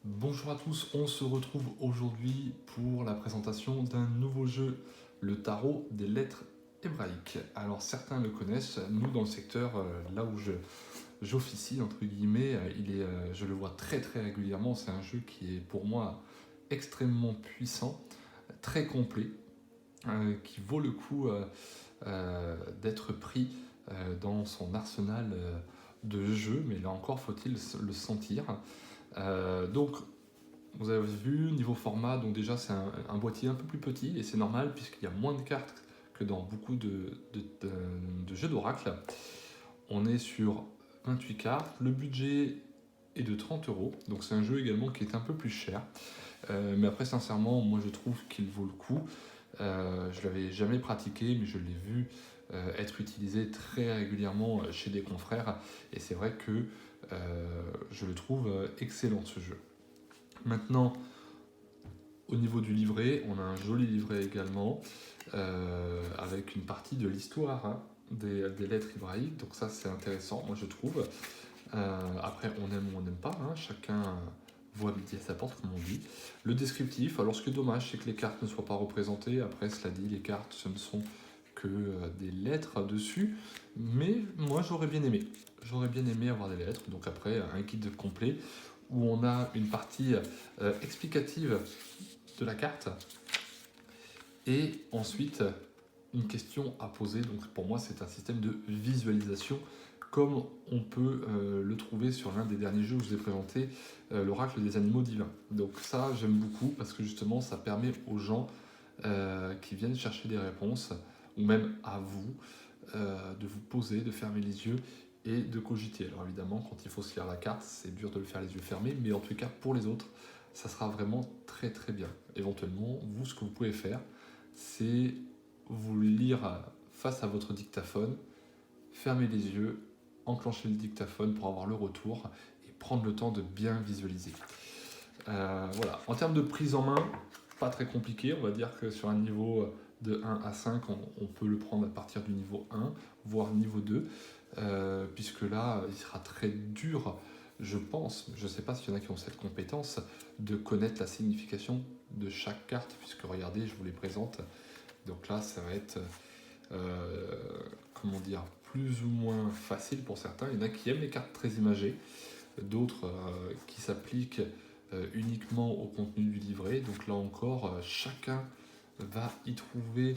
Bonjour à tous, on se retrouve aujourd'hui pour la présentation d'un nouveau jeu, le tarot des lettres hébraïques. Alors certains le connaissent, nous dans le secteur, là où j'officie, entre guillemets, je le vois très très régulièrement, c'est un jeu qui est pour moi extrêmement puissant, très complet, qui vaut le coup d'être pris dans son arsenal de jeux, mais là encore faut-il le sentir. Donc, vous avez vu, niveau format, donc déjà c'est un boîtier un peu plus petit, et c'est normal puisqu'il y a moins de cartes que dans beaucoup de jeux d'oracle. On est sur 28 cartes, le budget est de 30 €, donc c'est un jeu également qui est un peu plus cher. Mais après, sincèrement, moi je trouve qu'il vaut le coup. Je l'avais jamais pratiqué, mais je l'ai vu être utilisé très régulièrement chez des confrères, et c'est vrai que je le trouve excellent ce jeu. Maintenant, au niveau du livret, on a un joli livret également, avec une partie de l'histoire des lettres hébraïques, donc ça c'est intéressant, moi je trouve. Après, on aime ou on n'aime pas, chacun voit midi à sa porte, comme on dit. Le descriptif, alors ce qui est dommage, c'est que les cartes ne soient pas représentées. Après, cela dit, les cartes, ce ne sont que des lettres dessus, mais moi j'aurais bien aimé. J'aurais bien aimé avoir des lettres, donc après, un guide complet où on a une partie explicative de la carte et ensuite une question à poser. Donc pour moi, c'est un système de visualisation comme on peut le trouver sur l'un des derniers jeux où je vous ai présenté, l'oracle des animaux divins. Donc ça, j'aime beaucoup parce que justement, ça permet aux gens qui viennent chercher des réponses, ou même à vous, de vous poser, de fermer les yeux et de cogiter. Alors évidemment, quand il faut se lire la carte, c'est dur de le faire les yeux fermés, mais en tout cas, pour les autres, ça sera vraiment très très bien. Éventuellement, vous, ce que vous pouvez faire, c'est vous lire face à votre dictaphone, fermer les yeux, enclencher le dictaphone pour avoir le retour et prendre le temps de bien visualiser. Voilà. En termes de prise en main, pas très compliqué. On va dire que sur un niveau de 1 à 5, on peut le prendre à partir du niveau 1, voire niveau 2, puisque là, il sera très dur, je pense, je ne sais pas s'il y en a qui ont cette compétence, de connaître la signification de chaque carte, puisque regardez, je vous les présente. Donc là, ça va être, comment dire, plus ou moins facile pour certains. Il y en a qui aiment les cartes très imagées, d'autres qui s'appliquent uniquement au contenu du livret. Donc là encore, chacun va y trouver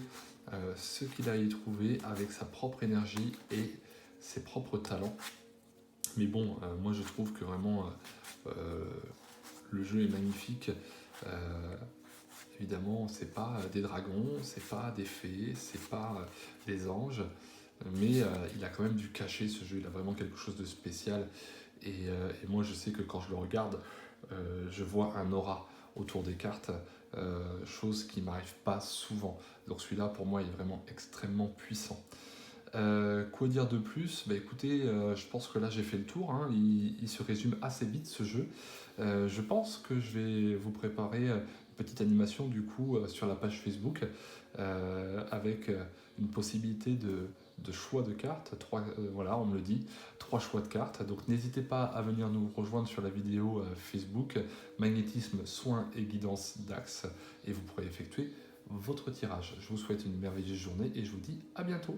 ce qu'il a à y trouver avec sa propre énergie et ses propres talents. Mais bon, moi je trouve que vraiment le jeu est magnifique. Évidemment, c'est pas des dragons, c'est pas des fées, c'est pas des anges, mais il a quand même du cachet ce jeu, il a vraiment quelque chose de spécial. Et moi je sais que quand je le regarde, je vois un aura autour des cartes, chose qui m'arrive pas souvent. Donc celui-là pour moi il est vraiment extrêmement puissant. Quoi dire de plus? Bah écoutez, je pense que là j'ai fait le tour, il se résume assez vite ce jeu. Je pense que je vais vous préparer une petite animation du coup sur la page Facebook, avec une possibilité de choix de cartes. Voilà, on me le dit, 3 choix de cartes. Donc n'hésitez pas à venir nous rejoindre sur la vidéo Facebook, magnétisme, soins et guidance d'Axe, et vous pourrez effectuer votre tirage. Je vous souhaite une merveilleuse journée et je vous dis à bientôt.